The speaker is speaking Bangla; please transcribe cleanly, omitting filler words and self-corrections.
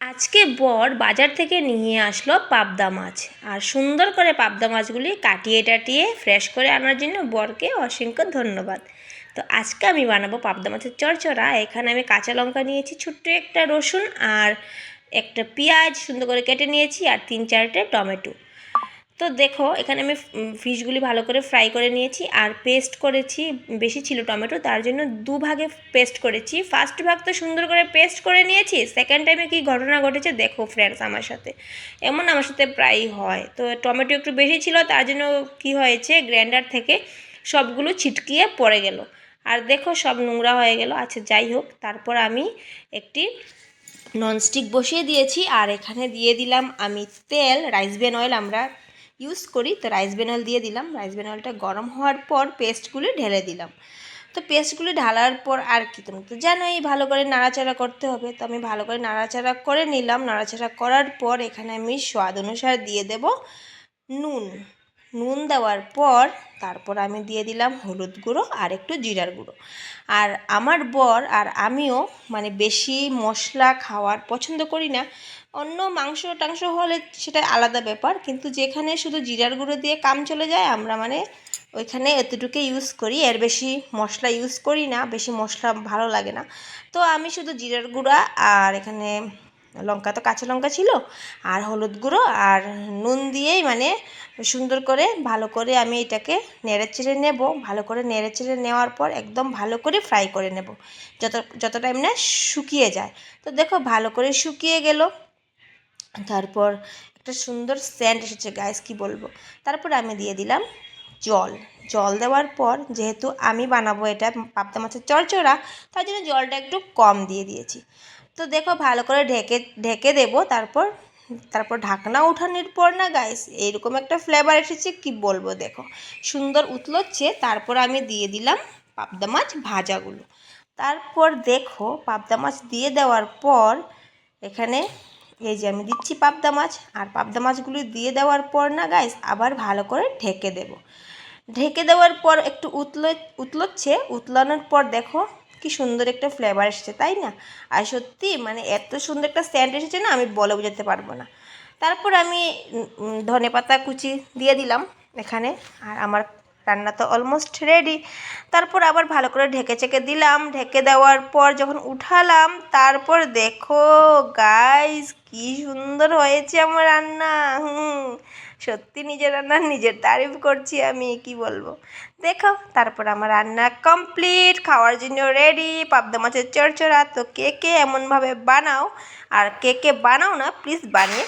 আজকে বর বাজার থেকে নিয়ে আসলো পাবদা মাছ। আর সুন্দর করে পাবদা মাছগুলি কাটিয়ে টাটিয়ে ফ্রেশ করে আনার জন্য বরকে অসংখ্য ধন্যবাদ। তো আজকে আমি বানাবো পাবদা মাছের চচ্চড়া। এখানে আমি কাঁচা লঙ্কা নিয়েছি, ছোট্ট একটা রসুন আর একটা পেঁয়াজ সুন্দর করে কেটে নিয়েছি, আর 3-4টে টমেটো। তো দেখো এখানে আমি ফিশগুলি ভালো করে ফ্রাই করে নিয়েছি আর পেস্ট করেছি। বেশি ছিল টমেটো, তার জন্য দুভাগে পেস্ট করেছি। ফার্স্ট ভাগ তো সুন্দর করে পেস্ট করে নিয়েছি, সেকেন্ড টাইমে কি ঘটনা ঘটেছে দেখো ফ্রেন্ডস আমার সাথে। এমন আমার সাথে প্রায়ই হয়। তো টমেটো একটু বেশি ছিল, তার জন্য কি হয়েছে, গ্রাইন্ডার থেকে সবগুলো ছিটকিয়ে পড়ে গেল। আর দেখো সব নোংরা হয়ে গেল। আচ্ছা যাই হোক, তারপর আমি একটি ননস্টিক বসিয়ে দিয়েছি, আর এখানে দিয়ে দিলাম আমি তেল। রাইস ব্রেন অয়েল আমরা ইউজ করি, তো রাইস ব্রেন অয়েল দিয়ে দিলাম। রাইস ব্রেন অয়েলটা গরম হওয়ার পর পেস্টগুলি ঢেলে দিলাম। তো পেস্টগুলি ঢালার পর আর কি, তুমি তো জানোই ভালো করে নাড়াচাড়া করতে হবে। তো আমি ভালো করে নাড়াচাড়া করে নিলাম। নাড়াচাড়া করার পর এখানে আমি স্বাদ অনুসারে দিয়ে দেব নুন। নুন দেওয়ার পর তারপর আমি দিয়ে দিলাম হলুদ গুঁড়ো আর একটু জিরার গুঁড়ো। আর আমার বর আর আমিও বেশি মশলা খাওয়ার পছন্দ করি না। অন্য মাংস টাংস হলে সেটা আলাদা ব্যাপার, কিন্তু যেখানে শুধু জিরার গুঁড়ো দিয়ে কাম চলে যায় আমরা ওইখানে এতটুকু ইউজ করি। এর বেশি মশলা ইউজ করি না, বেশি মশলা ভালো লাগে না। তো আমি শুধু জিরার গুঁড়া আর এখানে লঙ্কা, তো কাঁচা লঙ্কা ছিল, আর হলুদ গুঁড়ো আর নুন দিয়েই সুন্দর করে ভালো করে আমি এটাকে নেড়ে চেড়ে নেব। ভালো করে নেড়ে চেড়ে নেওয়ার পর একদম ভালো করে ফ্রাই করে নেব, যত টাইম না শুকিয়ে যায়। তো দেখো ভালো করে শুকিয়ে গেল। তারপর একটা সুন্দর সেন্ট এসেছে গাইস, কি বলবো। তারপর আমি দিয়ে দিলাম জল। জল দেওয়ার পর, যেহেতু আমি বানাবো এটা পাবদা মাছের চচ্চড়া, তার জন্য জলটা একটু কম দিয়ে দিয়েছি। তো দেখো ভালো করে ঢেকে ঢেকে দেবো। তারপর ঢাকনা উঠানোর পর না গাইস, এইরকম একটা ফ্লেভার এসেছে, কি বলবো। দেখো সুন্দর উতলোচ্ছে। তারপর আমি দিয়ে দিলাম পাবদা মাছ ভাজাগুলো। তারপর দেখো পাবদা মাছ দিয়ে দেওয়ার পর এখানে এই যে আমি দিচ্ছি পাবদা মাছ, আর পাবদা মাছগুলো দিয়ে দেওয়ার পর না গাইস আবার ভালো করে ঢেকে দেব। ঢেকে দেওয়ার পর একটু উতলোচ্ছে। উতলানোর পর দেখো কি সুন্দর একটা ফ্লেভার এসেছে, তাই না? আর সত্যি এত সুন্দর একটা সেন্ট এসেছে না, আমি বলে বোঝাতে পারবো না। তারপর আমি ধনেপাতা কুচি দিয়ে দিলাম এখানে। আর আমার রান্না তো অলমোস্ট রেডি। তারপর আবার ভালো করে ঢেকে চেকে দিলাম। ঢেকে দেওয়ার পর যখন উঠালাম, তারপর দেখো গাইস কি সুন্দর হয়েছে আমার রান্না। সত্যি নিজের রান্না নিজের তারিফ করছি আমি, কি বলবো। দেখো তারপর আমার রান্না কমপ্লিট, খাওয়ার জন্য রেডি পাবদা মাছের চচ্চড়া। তো কে কে এমনভাবে বানাও, আর কে কে বানাও না, প্লিজ বানিয়ে